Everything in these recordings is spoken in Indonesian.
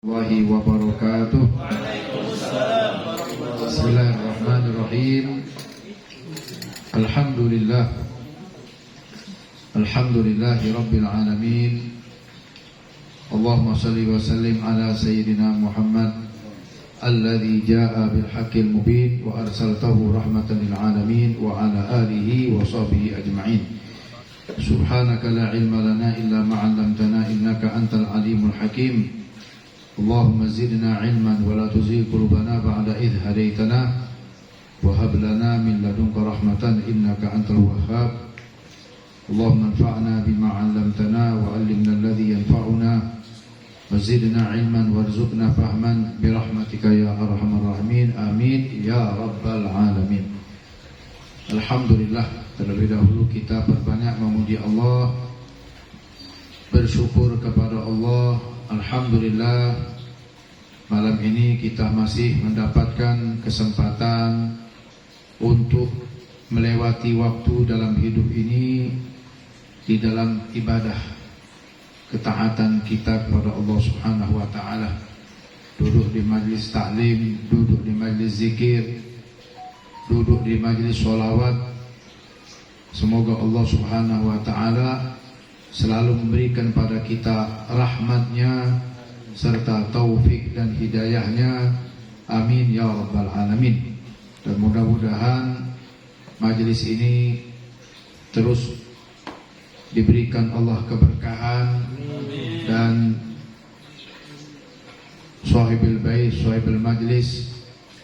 Warahmatullahi wabarakatuh. Bismillahirrahmanirrahim. Alhamdulillah. Alhamdulillahi rabbil alamin. Allahumma salli wa sallim ala sayyidina Muhammad alladhi jaa bil haqqil mubin wa arsaltahu rahmatan lil alamin wa ala alihi wa sahbihi ajma'in. Subhanaka la ilma lana illa ma 'allamtana innaka antal alimul hakim. Allahumma zidna ilman wa la tuzigh qulubana ba'da idh hadaytana wa hab lana min ladunka rahmatan innaka antal wahhab. Allahumma anfa'na bima 'allamtana wa 'allimna alladhi yanfa'una wa zidna ilman warzuqna fahman bi rahmatika ya arhamar rahimin. Amin ya rabbal alamin. Alhamdulillah, terlebih dahulu kita berbanyak memuji Allah, bersyukur kepada Allah. Alhamdulillah, malam ini kita masih mendapatkan kesempatan untuk melewati waktu dalam hidup ini di dalam ibadah ketaatan kita kepada Allah Subhanahu wa taala. Duduk di majlis taklim, duduk di majlis zikir, duduk di majlis sholawat. Semoga Allah Subhanahu wa taala selalu memberikan pada kita rahmatnya serta taufik dan hidayahnya. Amin ya rabbal alamin. Dan mudah-mudahan majelis ini terus diberikan Allah keberkahan dan sahibul bait, sahibul majlis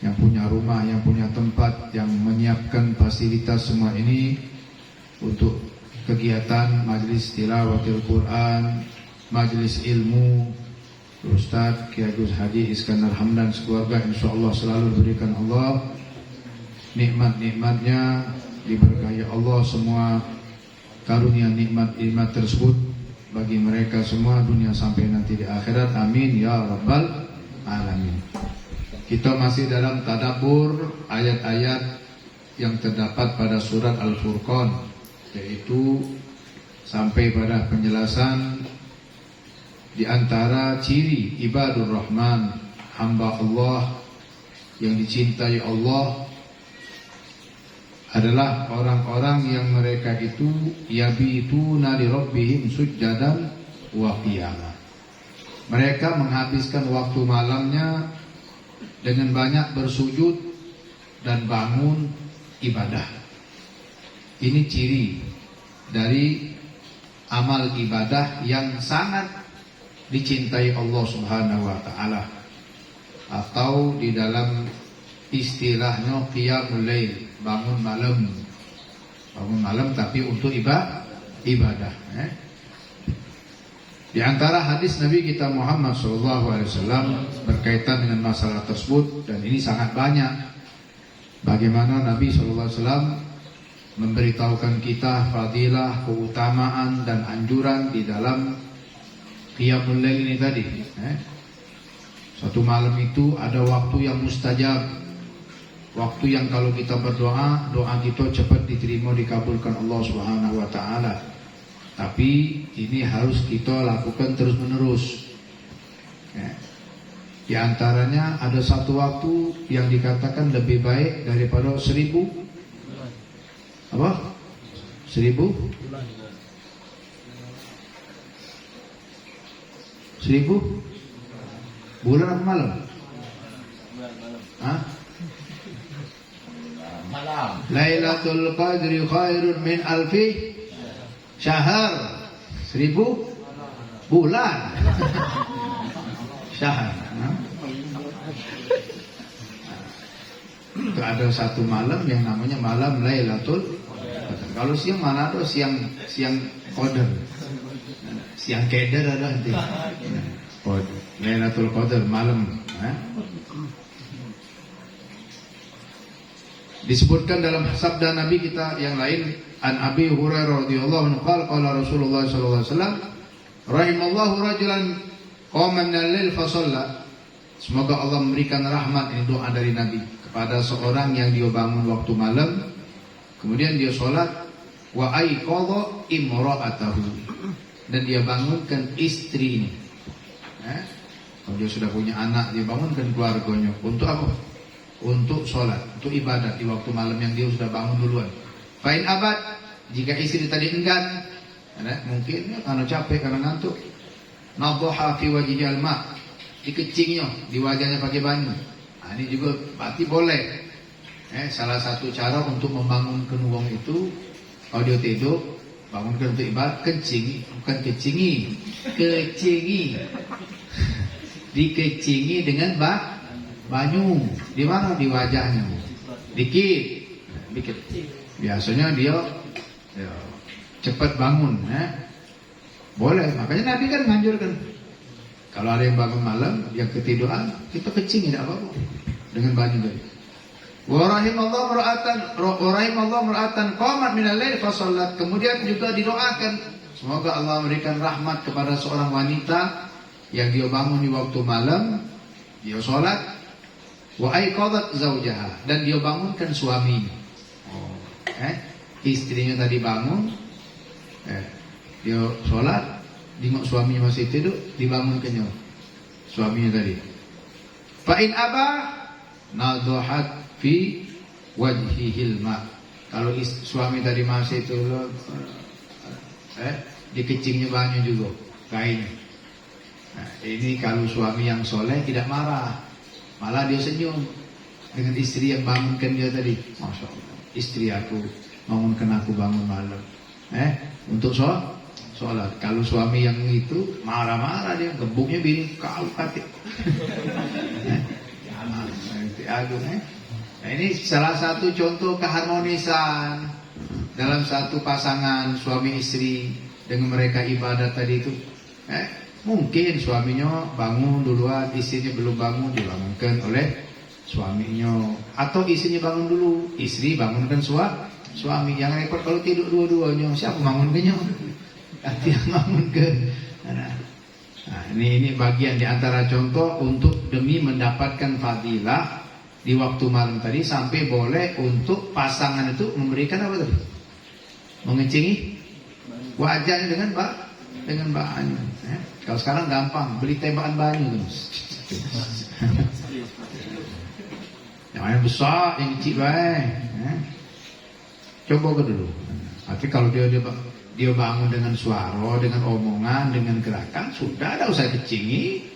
yang punya rumah, yang punya tempat, yang menyiapkan fasilitas semua ini untuk kegiatan majlis tilawatil Quran, majlis ilmu. Ustaz Kiai Gus Haji Iskandar Hamdan sekeluarga insyaallah selalu diberikan Allah nikmat-nikmatnya, diberkahi Allah semua karunia nikmat-nikmat tersebut bagi mereka semua dunia sampai nanti di akhirat. Amin ya rabbal alamin. Kita masih dalam tadabbur ayat-ayat yang terdapat pada surat Al-Furqan, yaitu sampai pada penjelasan di antara ciri ibadur rahman, hamba Allah yang dicintai Allah adalah orang-orang yang mereka itu yabituna li rabbihim sujjadan wa qiyamah. Mereka menghabiskan waktu malamnya dengan banyak bersujud dan bangun ibadah. Ini ciri dari amal ibadah yang sangat dicintai Allah Subhanahu wa taala, atau di dalam istilahnya qiyamul lail, bangun malam. Bangun malam tapi untuk ibadah. Di antara hadis Nabi kita Muhammad SAW berkaitan dengan masalah tersebut, dan ini sangat banyak, bagaimana Nabi SAW memberitahukan kita fadilah, keutamaan dan anjuran di dalam qiyamul lail ini tadi. Satu malam itu ada waktu yang mustajab, waktu yang kalau kita berdoa, doa kita cepat diterima, dikabulkan Allah Subhanahu wa taala. Tapi ini harus kita lakukan terus menerus. Di antaranya ada satu waktu yang dikatakan lebih baik daripada 1000 apa? 1000 bulan apa malam? Malam. Lailatul Qadri khairun min alfi syahr. 1000 bulan. Syahr. Itu ada satu malam yang namanya malam Lailatul Qadar. Kalau siang mana ada siang Qadar. Siang Qadar ada nanti. Lailatul Qadar malam. Disebutkan dalam sabda Nabi kita yang lain, an Abi Hurairah radhiyallahu anhu qala Rasulullah sallallahu alaihi wasallam, rahimallahu rajulan qama min al-lail fa shalla. Semoga Allah memberikan rahmat, ini doa dari Nabi, kepada seorang yang dia bangun waktu malam, kemudian dia sholat, wa aiqadha imra'atahu, dan dia bangunkan istrinya. Kalau dia sudah punya anak, dia bangunkan keluarganya. Untuk apa? Untuk sholat, untuk ibadat di waktu malam yang dia sudah bangun duluan. Fa'in abad, jika istri tadi enggan, mungkin karena capek, karena ngantuk, nadhaha fi wajhihi al-ma', dikecingnya di wajahnya pakai banyu. Nah, ini juga berarti boleh. Salah satu cara untuk membangunkan wong itu, kalau dia tidur, bangunkan untuk ibadat, kencingi, bukan kecingi, dikecingi dengan banyu. Di mana? Di wajahnya. Dikit. Biasanya dia cepat bangun. Boleh. Makanya Nabi kan menganjurkan. Kalau ada yang bangun malam, yang ketiduran, kita kecingi, tidak apa-apa. Dengan banyu tadi. Wa rahimallahu mar'atan qamat minal lail fa shallat. Kemudian juga didoakan, semoga Allah memberikan rahmat kepada seorang wanita yang dia bangun di waktu malam, dia sholat, wa aiqadat zaujaha, dan dia bangunkan suaminya. Istrinya tadi bangun, dia sholat, tengok suaminya masih tidur, dibangunkannya suaminya tadi. Fa in aba nadhahat fi wajhihil ma. Kalau suami tadi masih tidur, dikecingnya banyu juga kainnya. Nah, ini kalau suami yang soleh tidak marah, malah dia senyum dengan istri yang bangunkan dia tadi. Masya Allah, istri aku bangunkan aku bangun malam, untuk sholat. Kalau suami yang itu marah-marah, dia gebuknya bini kau katik. Nah, ini salah satu contoh keharmonisan dalam satu pasangan suami istri dengan mereka ibadat tadi itu. Mungkin suaminya bangun duluan, istrinya belum bangun, dibangunkan oleh suaminya. Atau istrinya bangun dulu, istri bangunkan suami. Yang repot kalau tidur dua-duanya, siapa bangunkannya? Nanti yang bangunkan. Nah, ini bagian di antara contoh untuk demi mendapatkan fadilah di waktu malam tadi, sampai boleh untuk pasangan itu memberikan apa tadi? Mengecingi wajahnya dengan banyu. Kalau sekarang gampang, beli tembakan banyu terus. Yang besar, yang kecil baik. Coba ke dulu. Tapi kalau dia bangun dengan suara, dengan omongan, dengan gerakan, sudah ada usah kecingi.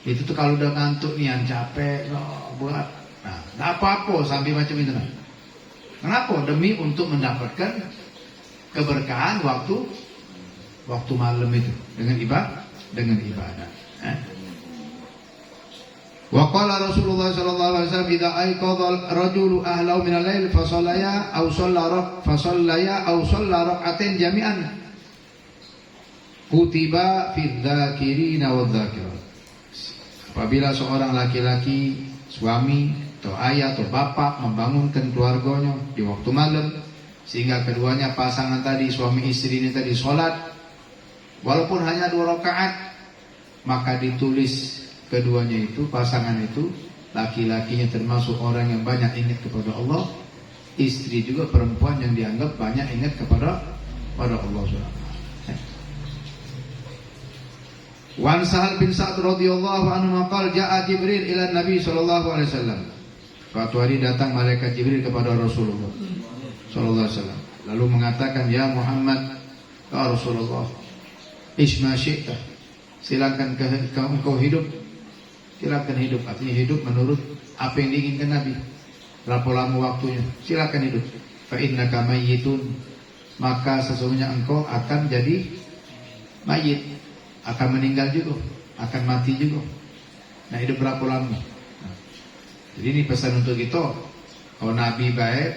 Itu tuh kalau udah ngantuk nih, yang capek, buat. Nah, nggak apa-apa sampai macam itu. Kenapa? Demi untuk mendapatkan keberkahan waktu malam itu dengan ibadah. Wa qala Rasulullah sallallahu alaihi wasallam, idza ayqadha rajulu ahlahu min al-lail fa shallaya aw shalla rak'atain jami'an kutiba fi dzakirina wa dzakirat. Apabila seorang laki-laki, suami atau ayah atau bapak membangunkan keluarganya di waktu malam, sehingga keduanya pasangan tadi, suami istri ini tadi sholat, walaupun hanya 2 rakaat, maka ditulis keduanya itu, pasangan itu, laki-lakinya termasuk orang yang banyak ingat kepada Allah, istri juga perempuan yang dianggap banyak ingat kepada Allah SWT. Wan Sahal bin Sa'ad radhiyallahu anhu maqal ja'a Jibril ila Nabi sallallahu alaihi wasallam. Suatu hari datang malaikat Jibril kepada Rasulullah sallallahu alaihi wasallam, lalu mengatakan, ya Muhammad, ya Rasulullah, isma syi'ta, silakan engkau hidup. Silakan hidup, artinya hidup menurut apa yang diinginkan Nabi. Berapa lama waktunya, silakan hidup. Fa innaka mayyitun, maka sesungguhnya engkau akan jadi mayit, akan meninggal juga, akan mati juga. Nah, hidup berapa lama? Nah, jadi ini pesan untuk kita. Kalau Nabi baik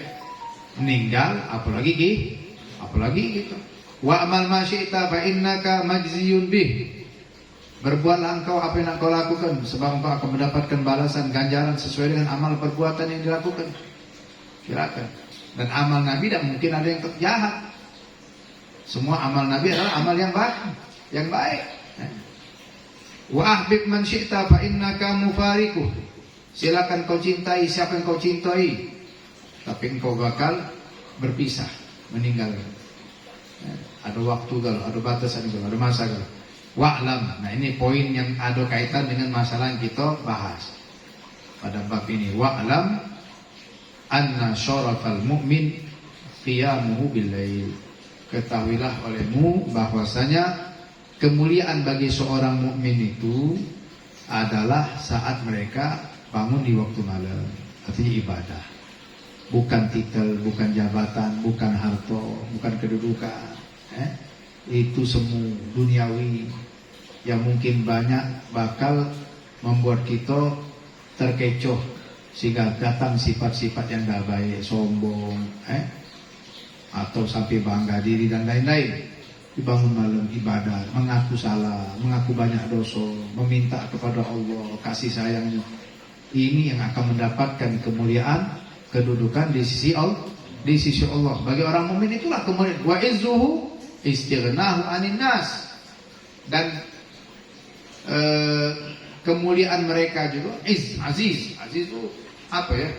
meninggal, apalagi kita. Wa amal ma syi'ta fa innaka majziyun bih. Berbuatlah engkau apa yang engkau lakukan, sebab engkau akan mendapatkan balasan ganjaran sesuai dengan amal perbuatan yang dilakukan. Silakan. Dan amal Nabi tidak mungkin ada yang jahat. Semua amal Nabi adalah amal yang baik. Wa ahbib man syi'ta fa innaka mufariquh. Silakan kau cintai siapa yang kau cintai, tapi engkau bakal berpisah, meninggal. Ada waktu kalau, ada batasan kalau, ada masa kalau. Wa'lam. Nah ini poin yang ada kaitan dengan masalah yang kita bahas pada bab ini. Wa'lam anna syarafal mu'min qiyamuhu bil-lail. Ketahuilah olehmu bahwasanya kemuliaan bagi seorang mukmin itu adalah saat mereka bangun di waktu malam. Artinya ibadah. Bukan titel, bukan jabatan, bukan harta, bukan kedudukan. Itu semua duniawi yang mungkin banyak bakal membuat kita terkecoh sehingga datang sifat-sifat yang tidak baik, sombong, atau sampai bangga diri dan lain-lain. Dibangun malam ibadah, mengaku salah, mengaku banyak dosa, meminta kepada Allah kasih sayangnya. Ini yang akan mendapatkan kemuliaan, kedudukan di sisi Allah. Di sisi Allah. Bagi orang mukmin itulah kemuliaan. Wa izzuhu istighnahu anin nas. Dan kemuliaan mereka juga aziz itu apa ya?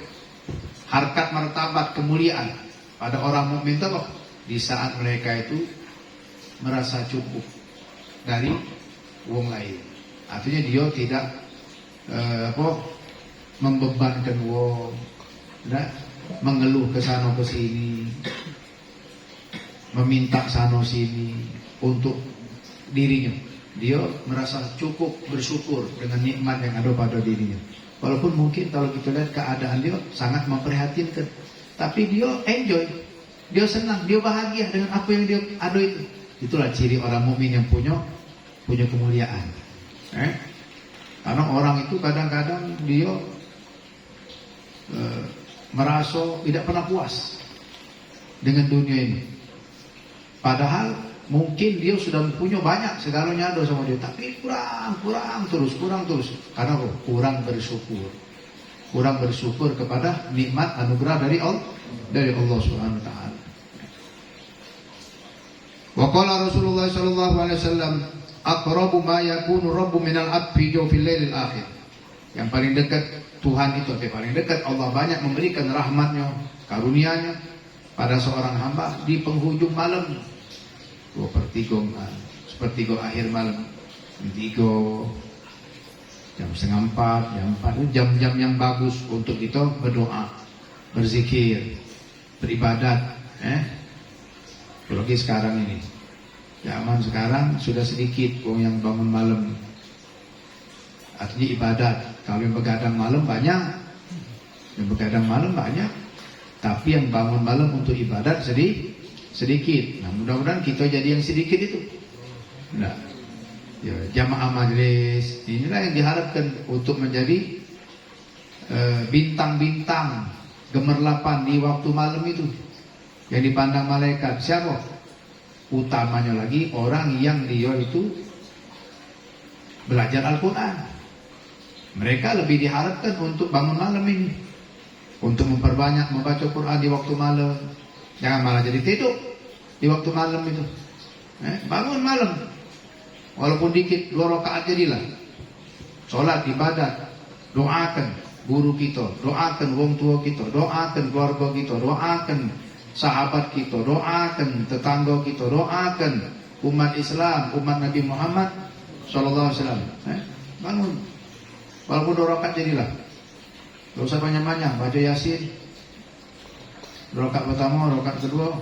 Harkat martabat kemuliaan pada orang mukmin itu apa? Di saat mereka itu merasa cukup dari wong lain. Artinya dia tidak membebankan wong, mengeluh ke sana ke sini, meminta sana sini untuk dirinya. Dia merasa cukup, bersyukur dengan nikmat yang ada pada dirinya. Walaupun mungkin kalau kita lihat keadaan dia sangat memprihatinkan, tapi dia enjoy, dia senang, dia bahagia dengan apa yang dia ada itu. Itulah ciri orang mukmin yang punya kemuliaan. Karena orang itu kadang-kadang dia merasa tidak pernah puas dengan dunia ini. Padahal mungkin dia sudah punya banyak, segalanya ada sama dia, tapi kurang terus. Karena kurang bersyukur kepada nikmat anugerah dari Allah Subhanahu wa taala. Wa qala Rasulullah sallallahu alaihi wasallam, aqrabu ma yakunu rabbu minal abdi fil lailil akhir. Yang paling dekat Tuhan itu, paling dekat Allah banyak memberikan rahmatnya, karunia-Nya pada seorang hamba di penghujung malam. 2/3 sepertiga akhir malam, jam 3, jam 4 itu jam-jam yang bagus untuk kita berdoa, berzikir, beribadat. Apalagi sekarang ini, zaman sekarang sudah sedikit orang yang bangun malam. Artinya ibadat. Kalau yang begadang malam banyak, tapi yang bangun malam untuk ibadat sedikit. Nah, mudah-mudahan kita jadi yang sedikit itu. Nah, ya, jamaah majelis inilah yang diharapkan untuk menjadi bintang-bintang gemerlapan di waktu malam itu yang dipandang malaikat. Siapa? Utamanya lagi orang yang dia itu belajar Al-Quran. Mereka lebih diharapkan untuk bangun malam ini, untuk memperbanyak membaca Quran di waktu malam. Jangan malah jadi tidur di waktu malam itu. Bangun malam, walaupun dikit, 2 rakaat jadilah. Sholat, ibadat, doakan guru kita, doakan wong tua kita, doakan keluarga kita, doakan sahabat kita, doakan tetangga kita, doakan umat Islam, umat Nabi Muhammad sallallahu alaihi wasallam. Bangun, walaupun 2 rakaat jadilah. Gak usah banyak-banyak, baca Yasin. Rakaat pertama, rakaat kedua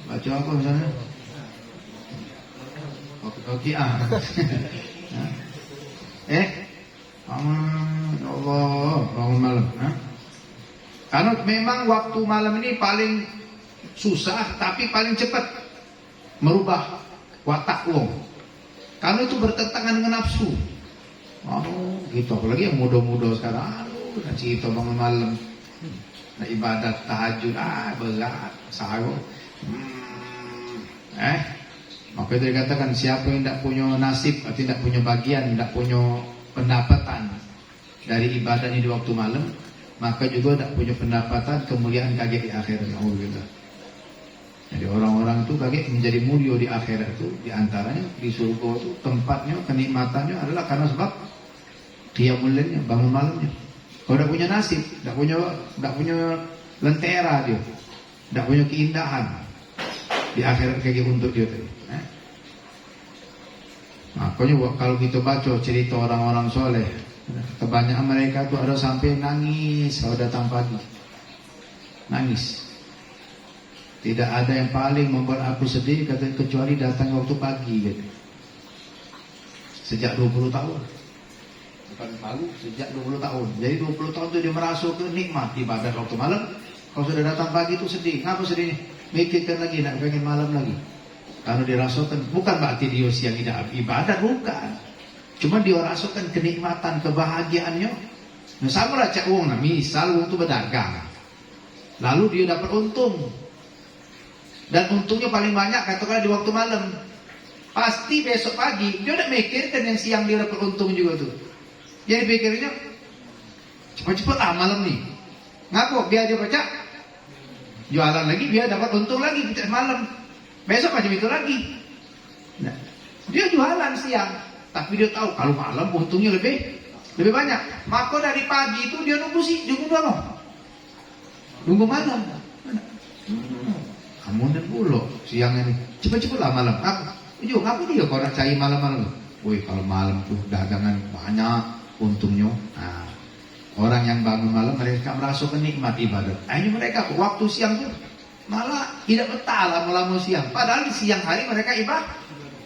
baca apa misalnya? Oke. Ya Allah, bangun malam. Karena memang waktu malam ini paling susah, tapi paling cepat merubah watak wong. Karena itu bertentangan dengan nafsu. Gitu. Apalagi yang muda-muda sekarang, cerita bangun malam, nah, ibadat tahajud, berat, sahur. Maka itu dikatakan siapa yang tidak punya nasib, atau tidak punya bagian, tidak punya pendapatan dari ibadahnya di waktu malam, maka juga tidak punya pendapatan kemuliaan kaget di akhirat. Alhamdulillah. Jadi orang-orang itu kaget menjadi mulia di akhirat itu, di antaranya di surga itu tempatnya, kenikmatannya adalah karena sebab qiyamul lailnya, bangun malamnya. Kalau tidak punya nasib, tidak punya lentera dia, tidak punya keindahan di akhirat kayak untuk dia tadi. Makanya kalau kita baca cerita orang-orang soleh, kebanyakan mereka tuh ada sampai nangis kalau datang pagi. Nangis. Tidak ada yang paling membuat aku sedih kecuali datang waktu pagi gitu. Sejak 20 tahun. Bukan malu, sejak 20 tahun. Jadi 20 tahun itu dia merasa nikmat ibadat waktu malam. Kalau sudah datang pagi itu sedih. Kenapa sedih? Mikirkan lagi, nak pengen malam lagi. Karena dirasakan, bukan berarti dia siang tidak ibadat, bukan. Cuma dia rasakan kenikmatan, kebahagiaannya. Nah, sama lah cak uang, nah, misal uang itu berdagang. Lalu dia dapat untung. Dan untungnya paling banyak katakanlah di waktu malam. Pasti besok pagi, dia tidak mikirkan yang siang dia dapat untung juga tuh. Jadi pikirnya, cepat-cepat lah malam nih. Ngaku, biar dia baca, jualan lagi, biar dapat untung lagi malam. Besok macam itu lagi. Nah, dia jualan siang, tapi dia tahu kalau malam untungnya lebih banyak. Maka dari pagi itu dia nunggu apa? Nunggu malam. Kamu dan pulau siang ini cepat-cepatlah malam. Ngaku dia kalau nak cari malam-malam. Woi, kalau malam tuh dagangan banyak untungnya. Nah, orang yang bangun malam mereka merasakan nikmat ibadat. Akhirnya mereka waktu siang tuh malah tidak betah lama-lama siang. Padahal di siang hari mereka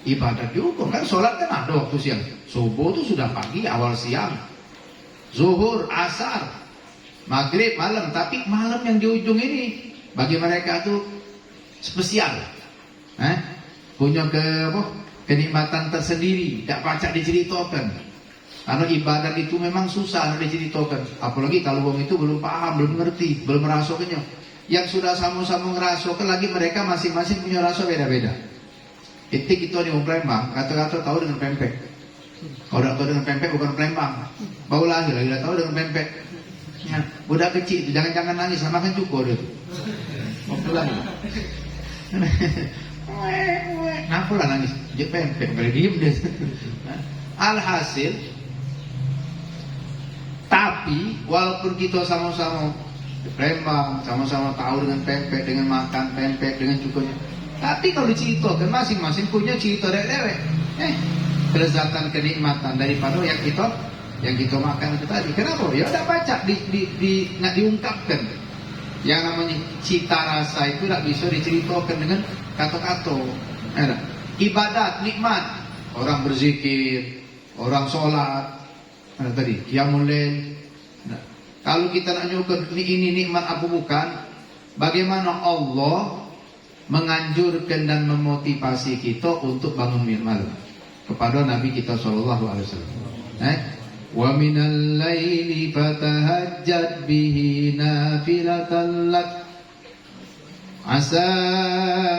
ibadat juga kan. Sholat kan ada waktu siang. Subuh itu sudah pagi, awal siang. Zuhur, asar, maghrib, malam. Tapi malam yang di ujung ini bagi mereka itu spesial. Punya kenikmatan tersendiri. Tak pacak diceritakan. Karena ibadat itu memang susah diceritakan. Apalagi kalau orang itu belum paham, belum ngerti, belum merasakannya. Yang sudah sama-sama ngerasakan lagi mereka masing-masing punya rasa beda-beda. Itu kita di Palembang, kata-kata tahu dengan pempek. Kalau tidak tahu dengan pempek bukan Palembang. Baru lagi tidak tahu dengan pempek. Ya, budak kecil itu jangan-jangan nangis, sama makan cukup dia. Waktu lagi. Kenapa lah nangis? Dia pempek, boleh diem dia. Alhasil, tapi walaupun kita sama-sama di Palembang, sama-sama tahu dengan pempek, dengan makan pempek, dengan cukupnya. Tapi kalau diceritakan masing-masing punya cerita dewek. Kelezatan kenikmatan daripada yang kita makan itu tadi. Kenapa? Ya udah baca nggak diungkapkan. Yang namanya cita rasa itu tidak bisa diceritakan dengan kata-kata. Ibadat nikmat, orang berzikir, orang sholat, tadi qiyamul lail. Kalau kita nak nyukur ini nikmat apa bukan? Bagaimana Allah menganjurkan dan memotivasi kita untuk bangun malam kepada Nabi kita sallallahu alaihi wasallam. Wa minal laili fatahajjad bihi nafilatan lak asa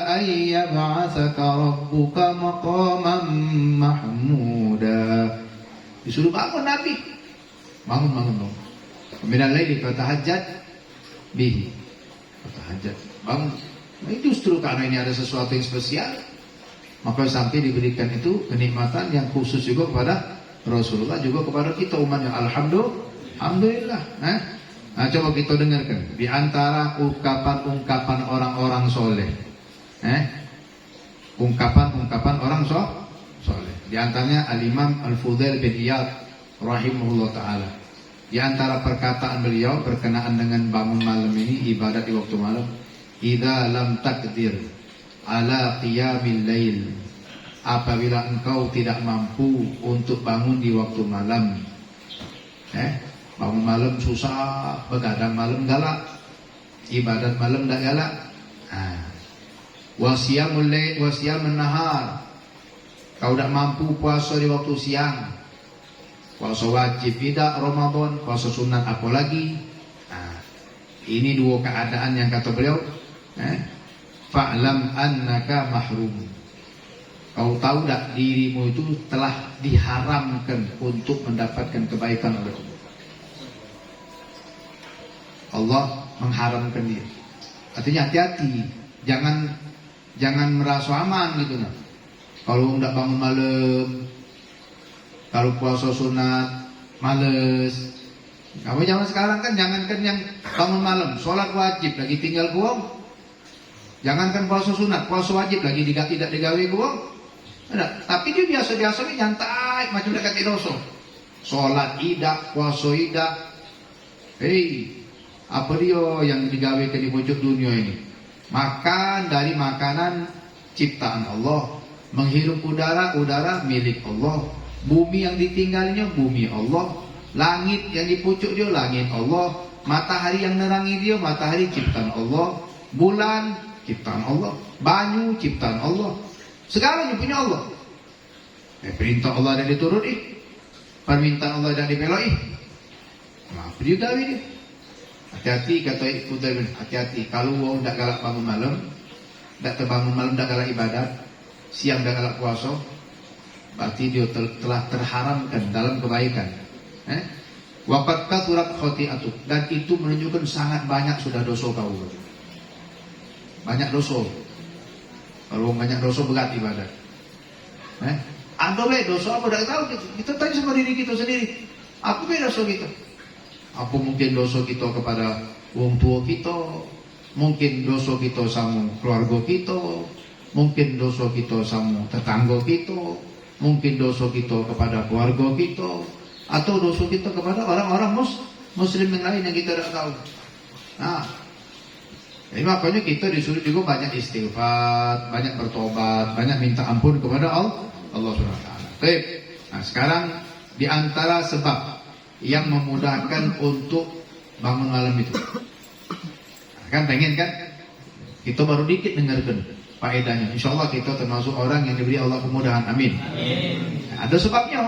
an yab'atsaka rabbuka maqaman mahmuda. Disuruh bangun Nabi. Bangun. Minal laili fatahajjad bihi. Fatahajjad. Bangun. Nah, justru karena ini ada sesuatu yang spesial, maka sampai diberikan itu kenikmatan yang khusus juga kepada Rasulullah, juga kepada kita umatnya. Alhamdulillah. Nah, coba kita dengarkan di antara ungkapan-ungkapan orang-orang soleh. Ungkapan-ungkapan orang soleh. Di antaranya Al-Imam Al-Fudail bin Iyad rahimahullah ta'ala. Di antara perkataan beliau berkenaan dengan bangun malam ini, ibadat di waktu malam, idza lam taqdir ala qiyamil lail, apabila engkau tidak mampu untuk bangun di waktu malam. Bangun malam susah, begadang malam galak, ibadat malam tak galak. Wasiyamul lail wasiyamun nahar, kau tidak mampu puasa di waktu siang, puasa wajib tidak Ramadan, puasa sunat apalagi. Ini dua keadaan yang kata beliau, fa'lam annaka mahrum. Kau tahu tak dirimu itu telah diharamkan untuk mendapatkan kebaikan oleh Allah. Allah mengharamkan dia. Artinya hati-hati, jangan merasa aman gitu nah. Kalau tidak bangun malam, kalau puasa sunat males. Kamu zaman sekarang kan jangankan yang bangun malam, sholat wajib lagi tinggal buang. Jangankan puasa sunat, puasa wajib lagi tidak digawe buang. Tapi dia biasa-biasa ini nyantai macam nak kata dosa. Solat idak, puasa idak. Hei, apa dia yang digawekan di pojok dunia ini? Makan dari makanan ciptaan Allah, menghirup udara milik Allah, bumi yang ditinggalnya bumi Allah, langit yang di pucuk dia langit Allah, matahari yang nerangi dia matahari ciptaan Allah, bulan ciptaan Allah, banyu ciptaan Allah, segalanya punya Allah. Perintah Allah dan dituruti, permintaan Allah dan dibeloi. Apa dia gawe dia? Hati-hati kata Qudai bin, hati-hati kalau orang tak galak bangun malam, tak terbangun malam, tak galak ibadat, siang tak galak puasa, berarti dia telah terharamkan dalam kebaikan. Waqad kathurat khati'atu, dan itu menunjukkan sangat banyak sudah dosa kau. Banyak dosa. Kalau banyak dosa berat ibadat. Ada dosa apa tak tahu kita tanya sama diri kita sendiri. Apa dosa kita? Apa mungkin dosa kita kepada orang tua kita, mungkin dosa kita sama keluarga kita, mungkin dosa kita sama tetangga kita, mungkin dosa kita kepada keluarga kita, atau dosa kita kepada orang-orang muslim yang lain yang kita tidak tahu. Nah, jadi makanya kita disuruh juga banyak istighfar, banyak bertobat, banyak minta ampun kepada Allah SWT. Baik. Nah, sekarang di antara sebab yang memudahkan untuk bangun malam itu, kan pengen kan? Kita baru dikit dengarkan faedahnya. InsyaAllah kita termasuk orang yang diberi Allah kemudahan. Amin. Nah, ada sebabnya.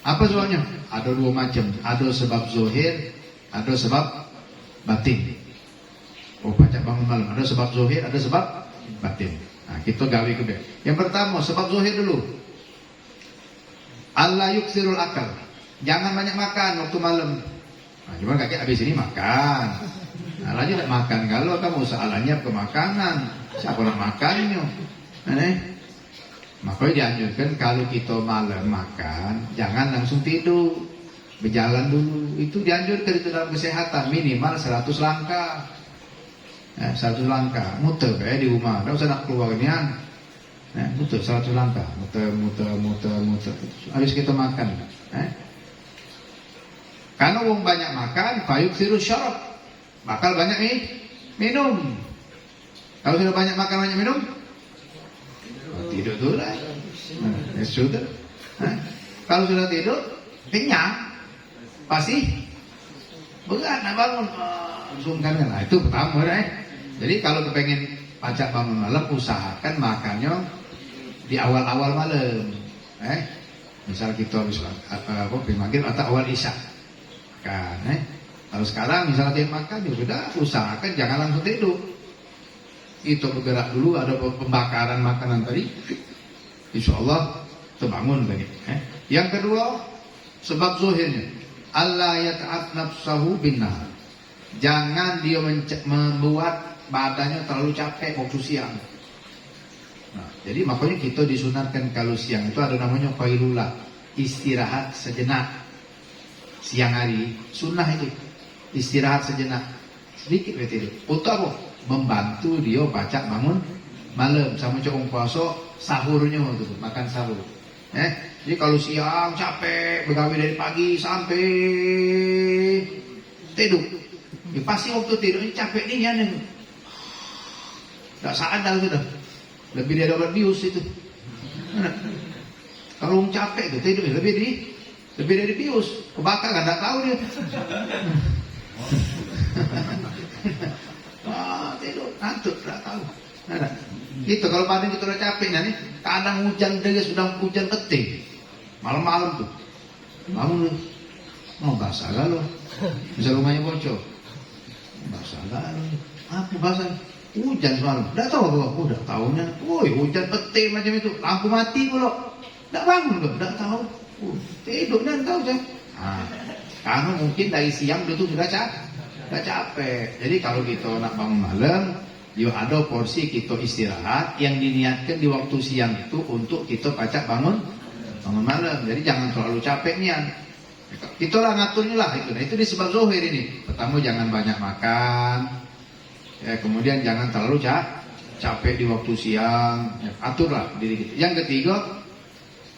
Apa sebabnya? Ada dua macam. Ada sebab zahir, ada sebab batin. Baca bangun malam. Ada sebab zahir, ada sebab batin. Nah, kita gawe ke. Yang pertama sebab zahir dulu. Allah yuksirul akal. Jangan banyak makan waktu malam. Nah, cuma kakek habis ini makan. Nah, lanjut tak makan. Kalau kamu soalannya ke makanan, siapa nak makannya? Makanya dianjurkan kalau kita malam makan, jangan langsung tidur, berjalan dulu. Itu dianjurkan itu dalam kesehatan, minimal 100 langkah. 100 langkah, muter kayak di rumah. Tak usah nak keluar ni kan. Muter 100 langkah, muter. Habis kita makan. Karena orang banyak makan, fayuk sirus syarab, bakal banyak minum. Kalau sudah banyak makan, banyak minum, tidur dulu lah. Sudah. Kalau sudah tidur, kenyang, pasti berat nak bangun. Sungkan kan? Nah, itu pertama Jadi kalau kepengen pacak bangun malam, usahakan makannya di awal-awal malam. Misal kita habis maghrib atau awal isya. Kan, kalau sekarang misalnya dia makan, ya sudah usahakan jangan langsung tidur. Itu bergerak dulu, ada pembakaran makanan tadi. Insya Allah terbangun tadi. Yang kedua, sebab zuhirnya, Allah yata'at nafsahu bin nahar. Jangan dia membuat badannya terlalu capek waktu siang. Nah, jadi makanya kita disunatkan kalau siang itu ada namanya qailullah, istirahat sejenak. Siang hari sunnah itu istirahat sejenak sedikit betul. Untuk apa? Membantu dia baca bangun malam sama cowok puasa sahurnya gitu, makan sahur. Jadi kalau siang capek begawe dari pagi sampai tidur, pasti waktu tidur ini capek nih ya nih. Tak sadar sudah. Lebih dari obat bius itu. Kalau capek itu tidur lebih dari bius. Kebakar kan tak tahu dia. Tidur ngantuk tak tahu. Itu kalau badan kita udah capek nih, kadang hujan deras, sudah hujan petir. Malam-malam tuh. Bangun mau basah galau. Bisa rumahnya bocor. Basah galau. Apa basah? Hujan semalam. Tidak tahu aku udah tahunya. Woi, hujan petir macam itu. Lampu mati pula. Tidak bangun loh, tidak tahu. Tidur dan tahu saya. Karena mungkin dari siang itu sudah capek. Jadi kalau kita nak bangun malam, yuk ada porsi kita istirahat yang diniatkan di waktu siang itu untuk kita pacak bangun malam. Jadi jangan terlalu capek nian. Kita lah ngaturnya lah itu. Nah itu disebab zohir ini. Pertama jangan banyak makan. Kemudian jangan terlalu capek di waktu siang. Aturlah diri kita. Yang ketiga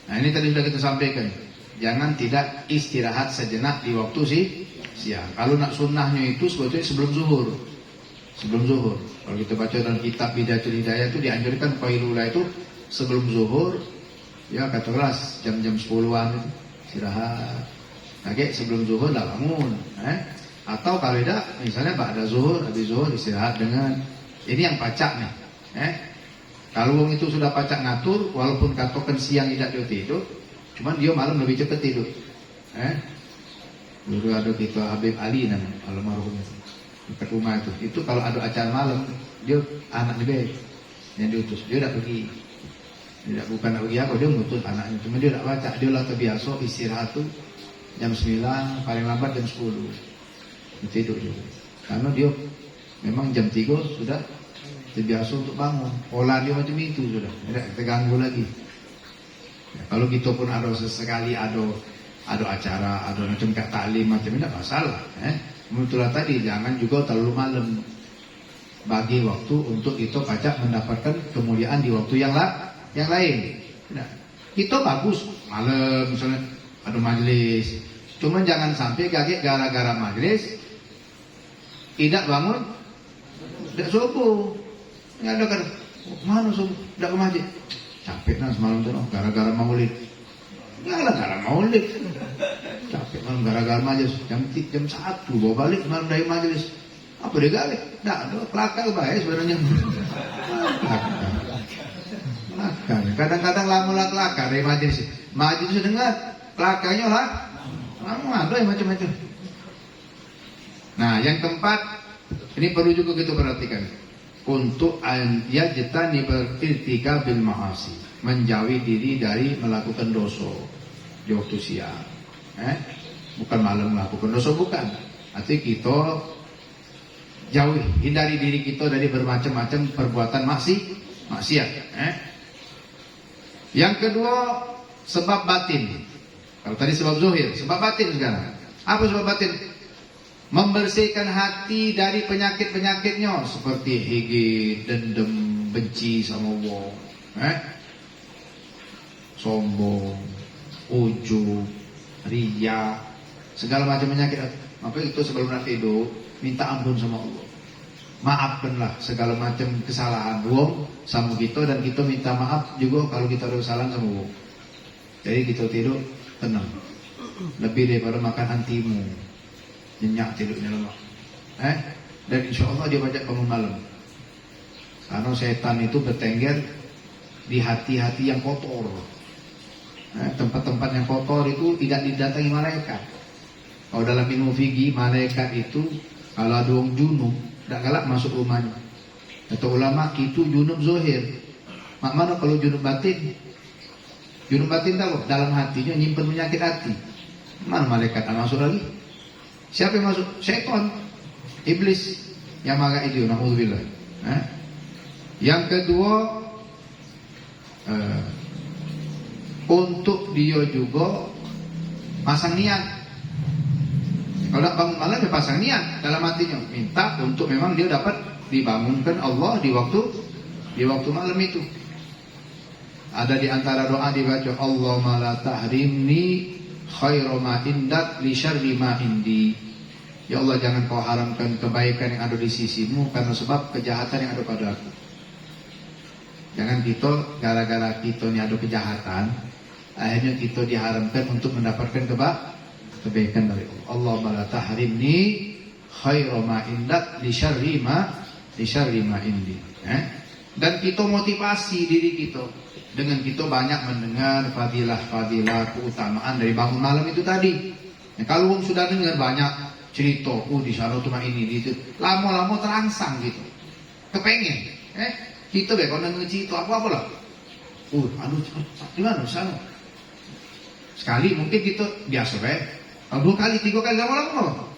Nah ini tadi sudah kita sampaikan, jangan tidak istirahat sejenak di waktu siang. Kalau nak sunnahnya itu sebetulnya sebelum zuhur. Sebelum zuhur. Kalau kita baca dalam kitab Bidayatul Hidayah itu dianjurkan qailula itu sebelum zuhur, ya katakanlah jam-jam 10-an itu istirahat. Oke, sebelum zuhur dah bangun. Atau kalau tidak, misalnya ba'da zuhur, habis zuhur istirahat dengan ini yang pacak nih. Kalau wong itu sudah pacak ngatur, walaupun katokan siang tidak dia tidur, cuman dia malam lebih cepat tidur. Dulu ada kita Habib Ali namanya, almarhum itu. Dekat rumah itu kalau ada acara malam, dia anak dia yang diutus, dia tidak pergi. Dia bukan nak pergi apa, dia ngutus anaknya, cuma dia tidak baca, dia lah terbiasa istirahat tuh jam 9, paling lambat jam 10. Dia tidur juga. Karena dia memang jam 3 sudah terbiasa untuk bangun. Pola dia macam itu sudah, tidak terganggu lagi. Ya, kalau kita pun ada sesekali ada acara, ada macam kat taklim macam ini, tidak masalah. Menurutlah tadi jangan juga terlalu malam. Bagi waktu untuk kita pacak mendapatkan kemuliaan di waktu yang lain. Nah, kita bagus malam misalnya ada majlis. Cuma jangan sampai kaget gara-gara majlis tidak bangun, tidak subuh. Ya ada kan, mana subuh, tidak ke masjid. Capek nah semalam tu gara-gara maulid. Ya gara-gara maulid. Capek malam gara-gara majlis. Jam 1 bawa balik malam dari majlis. Apa dia galik? Tak ada kelakar baik sebenarnya. Kelakar. Kadang-kadang lama kelakar dari majlis. Majlis dengar kelakarnya lah. Kamu ada yang macam-macam. Nah, yang keempat, ini perlu juga kita perhatikan. Untuk yajtani bertirtika bil ma'asi, menjauhi diri dari melakukan dosa di waktu siang. Bukan malam melakukan dosa, bukan. Artinya kita jauhi, hindari diri kita dari bermacam-macam perbuatan maksiat. Yang kedua, sebab batin. Kalau tadi sebab zuhir, sebab batin sekarang. Apa sebab batin? Membersihkan hati dari penyakit-penyakitnya seperti higit, dendam, benci sama wong, sombong, ujub, riya, segala macam penyakit. Maka itu sebelum nak tidur minta ampun sama Allah. Maafkanlah segala macam kesalahan wong sama kita, dan kita minta maaf juga kalau kita ada kesalahan sama wong. Jadi kita tidur tenang. Lebih daripada makan antimu. Nyenyak tidurnya lemah. Dan insya Allah dia baca bangun malam. Karena setan itu bertengger di hati-hati yang kotor. Tempat-tempat yang kotor itu tidak didatangi malaikat. Kalau dalam ilmu fikih, malaikat itu kalau ada orang junub, tidak galak masuk rumahnya. Atau ulama itu junub zohir. Mana kalau junub batin? Junub batin tahu, dalam hatinya nyimpen penyakit hati. Mana malaikat tak masuk lagi? Siapa yang masuk? Setan, iblis yang maga itu. Na'udzubillah. Yang kedua, untuk dia juga pasang niat. Kalau nak bangun malam dia pasang niat dalam hatinya, minta untuk memang dia dapat dibangunkan Allah di waktu malam itu. Ada di antara doa dibaca, Allahumma la tahrimni khairu ma indak li syarri ma indi. Ya Allah, jangan kau haramkan kebaikan yang ada di sisimu karena sebab kejahatan yang ada pada aku. Jangan kita gara-gara kita ini ada kejahatan, akhirnya kita diharamkan untuk mendapatkan kebaikan dari Allah. Allahumma la tahrimni khairu ma indak li syarri ma indi. Dan kita motivasi diri kita dengan kita banyak mendengar fadilah-fadilah keutamaan dari bangun malam itu tadi. Kalau orang sudah dengar banyak cerita, di sana cuma ini itu, lama-lama terangsang gitu, kepengen. Kita kalau cerita apa lah, di mana sana? Sekali mungkin kita biasa kalau 2 kali 3 kali lama-lama.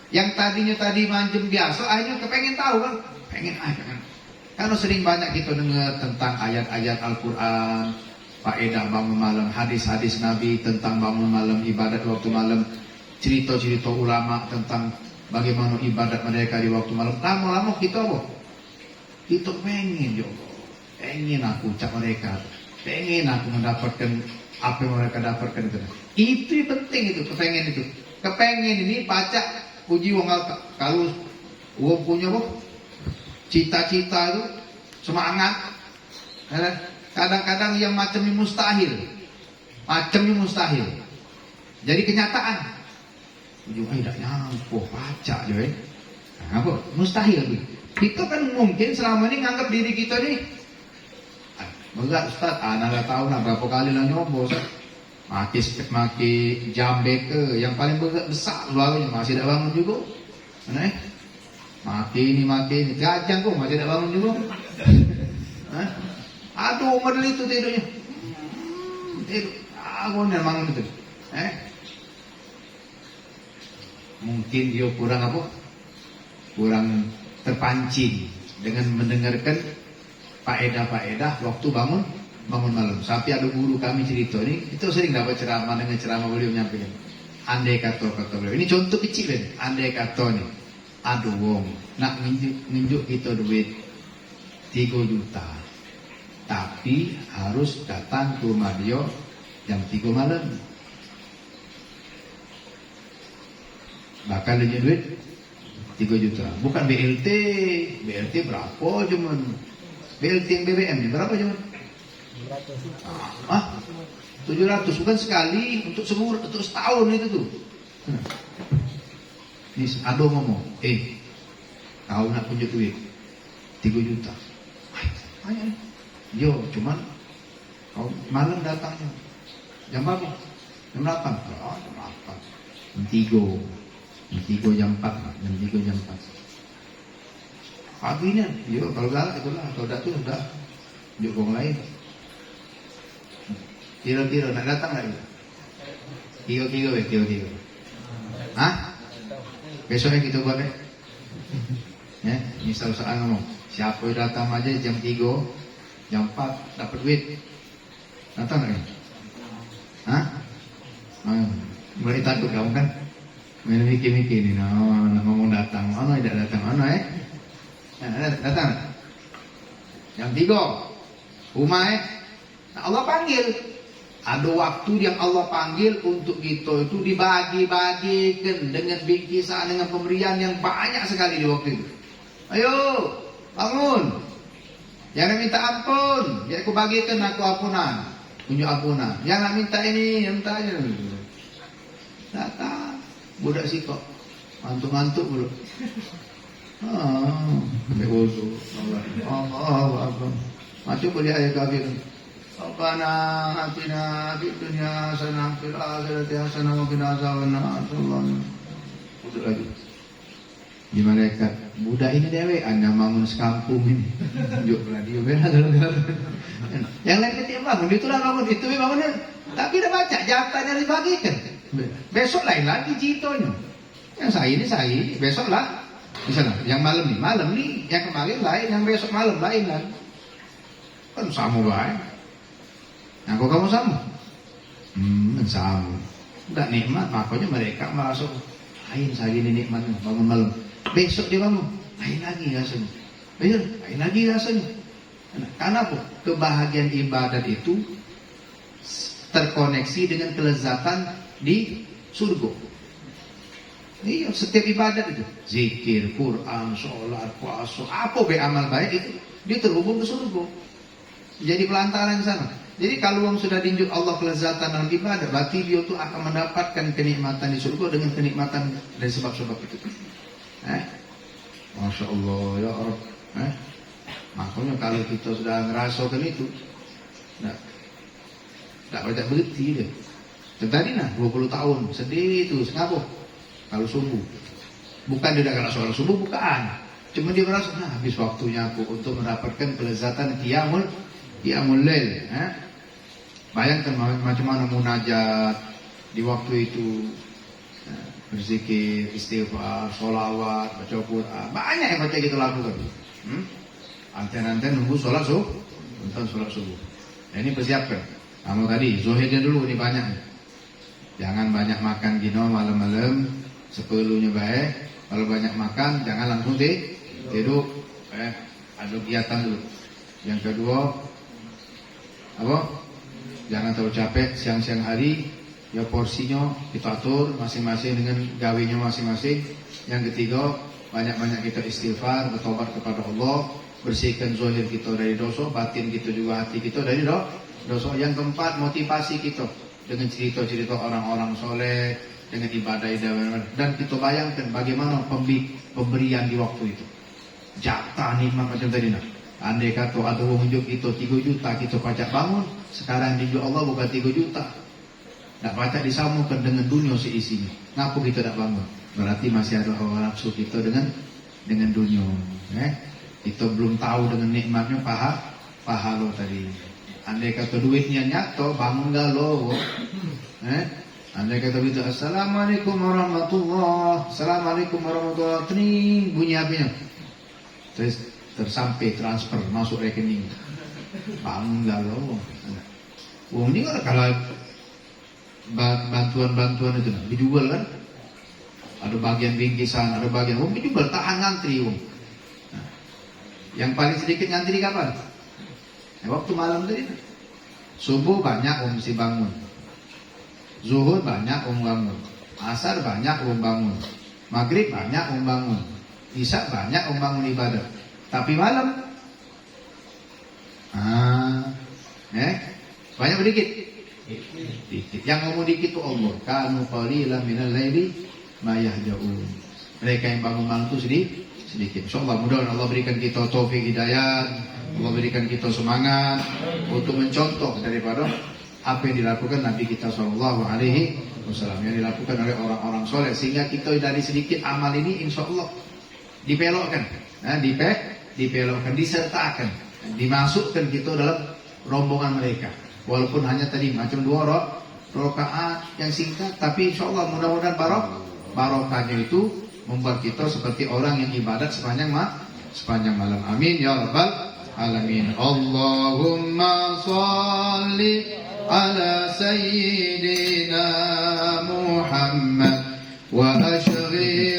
Yang tadinya tadi manjem biasa, akhirnya kepengen tahu kan, pengen. Karena sering banyak kita dengar tentang ayat-ayat Al-Quran, faedah bangun malam, hadis-hadis Nabi tentang bangun malam, ibadat waktu malam, cerita-cerita ulama tentang bagaimana ibadat mereka di waktu malam. Lama-lama kita pengen ya Allah, pengen aku ucap mereka, pengen aku mendapatkan apa yang mereka dapatkan itu. Itu yang penting itu, kepengen itu. Kepengen ini pacak puji wong alta. Kalau wong punya apa? Cita-cita itu semangat. Kadang-kadang yang macamnya mustahil. Macamnya mustahil. Jadi kenyataan. Ujung tidak nyampuh pacak je. Nah, apa? Mustahil. Kita kan mungkin selama ini nganggap diri kita ni enggak Ustaz, anak tahu lah berapa kali lah nyoba Ustaz. Maki jambe ke yang paling besar selalunya masih tidak bangun juga. Mana maki ini gajang kok masih tidak bangun juga. Aduh model itu tidurnya. Tidur. Aku memang itu. Mungkin dia kurang apa? Kurang terpancing dengan mendengarkan faedah-faedah waktu bangun malam. Sampai ada guru kami cerita ni, itu sering dapat ceramah dengan ceramah beliau nyampaikan. Andai kata beliau. Ini contoh kecil kan. Andai kata ni, aduh wong nak nginjuk kita duit 3 juta. Tapi harus datang ke rumah dia jam 3 malam. Bakal dia duit 3 juta. Bukan BLT. BLT berapa cuman? BLT yang BBM ni berapa cuman? 700 bukan sekali untuk setahun itu tuh. Ini ada ngomong, kau nak punya duit 3 juta. Yo, cuman kau malam datangnya. Jam berapa? Jam 8. Oh, jam 8. Jam 3 jam 4. Jam 3 jam 4. Habisnya, yo kalau galak itulah, kalau dah tu sudah tunjuk orang lain. Kira-kira nak datang lagi. Kira-kira. Hah? Besoknya kita buat ya, misal soal ngomong, siapa yang datang aja jam 3, jam 4 dapat duit. Datang lagi. Hah? Mulai takut kamu kan? Main mikir-mikir ni, nak ngomong datang, mana tidak datang, mana datang. Jam 3, rumah nah, Allah panggil. Ada waktu yang Allah panggil untuk kita itu dibagi-bagikan dengan bingkisan, dengan pemberian yang banyak sekali di waktu itu. Ayo, bangun. Jangan minta ampun. Jadi aku bagikan aku ampunan. Tunjuk ampunan. Jangan minta ini, minta aja. Datang. Budak si kok. Ngantuk-ngantuk dulu. Sampai wudu. Allah. Macam boleh ayat kafir. Rabbana atina fid dunya hasanah fil akhirati hasanah wa qina azabannar. Udah lagi. Di malaikat, budak ini dewe Anda bangun sekampung ini. Tunjuk radio bela. Yang lain ketika bangun itulah bangun, itu bangunnya. Tapi dah baca jatahnya dibagikan. Besok lain lagi citonya. Yang saya, besok lah. Misalnya, yang malam ni, yang kemarin lain, yang besok malam lain lah. Kan sama baik. Nah, kok kamu sama? Sama. Enggak nikmat, makanya mereka merasa lain saya ini nikmatnya bangun malam. Besok dia bangun, lain lagi rasanya. Besok, lain lagi rasanya. Karena apa? Kebahagiaan ibadat itu terkoneksi dengan kelezatan di surga. Iya, setiap ibadat itu, zikir, Quran, sholat, puasa, apa amal baik itu, dia terhubung ke surga. Jadi pelantaran di sana. Jadi kalau orang sudah diunjuk Allah kelezatan dalam ibadah, berarti dia itu akan mendapatkan kenikmatan di surga dengan kenikmatan dari sebab-sebab itu. Masya Allah ya Rabb. Makanya kalau kita sudah ngerasakan itu, tak banyak berhenti dia. Tadi 20 tahun sedih itu, kenapa? Kalau subuh, bukan dia dah kena soal subuh, bukan. Cuma dia merasa, habis waktunya aku untuk mendapatkan kelezatan qiyamul lail. Bayangkan macam mana munajat di waktu itu, berzikir, istighfar, sholawat, baca Quran, banyak yang baca kita lakukan. Anten-anten nunggu sholat subuh, nonton sholat subuh. Nah, ini persiapkan. Kamu tadi zuhidnya dulu, ini banyak. Jangan banyak makan gino malam-malam, seperlunya baik. Kalau banyak makan, jangan langsung tidur. Ada kegiatan dulu. Yang kedua, apa? jangan terlalu capek siang-siang hari. Ya porsinya kita atur masing-masing dengan gawinya masing-masing. Yang ketiga, banyak-banyak kita istighfar, bertobat kepada Allah, bersihkan zahir kita dari dosa, batin kita juga hati kita dari dosa. Yang keempat, motivasi kita dengan cerita-cerita orang-orang soleh, dengan ibadah-ibadah, dan kita bayangkan bagaimana pemberian di waktu itu. Jatah nikmat macam tadi nak. Andai kata ada orang unjuk kita 3 juta kita pacak bangun, sekarang diunjuk Allah bukan 3 juta. Tak pacak disambungkan dengan dunia seisinya. Kenapa kita tak bangun? Berarti masih ada hawa nafsu kita dengan dunia. Kita belum tahu dengan nikmatnya pahala tadi. Andai kata duitnya nyata, bangun galau. Andai kata kita Assalamualaikum warahmatullahi, Assalamualaikum warahmatullahi, tring bunyi apinya. Terus tersampai transfer masuk rekening. Bangun galau. Ini kalau bantuan-bantuan itu dijual kan, ada bagian bingkisan, ada bagian dijual, tahan ngantri yang paling sedikit ngantri kapan? Waktu malam tadi. Subuh banyak mesti bangun, zuhur banyak bangun, asar banyak bangun, maghrib banyak bangun, isya banyak bangun ibadah. Tapi malam banyak sedikit. Yang ngomong dikit itu Allah. Kanu qalilan minal laili ma yahjaun. Mereka yang bangun itu sedikit. Insyaallah mudah-mudahan Allah berikan kita taufik hidayah, Allah berikan kita semangat untuk mencontoh daripada apa yang dilakukan Nabi kita sallallahu alaihi wasallam, yang dilakukan oleh orang-orang soleh, sehingga kita dari sedikit amal ini insyaallah dipelokkan, dipelokkan, disertakan, dimasukkan kita dalam rombongan mereka. Walaupun hanya tadi macam 2 rakaat yang singkat, tapi insyaallah mudah-mudahan barokahnya itu membuat kita seperti orang yang ibadat sepanjang malam. Amin ya rabbal alamin. Allahumma shalli ala sayyidina Muhammad wa ashghil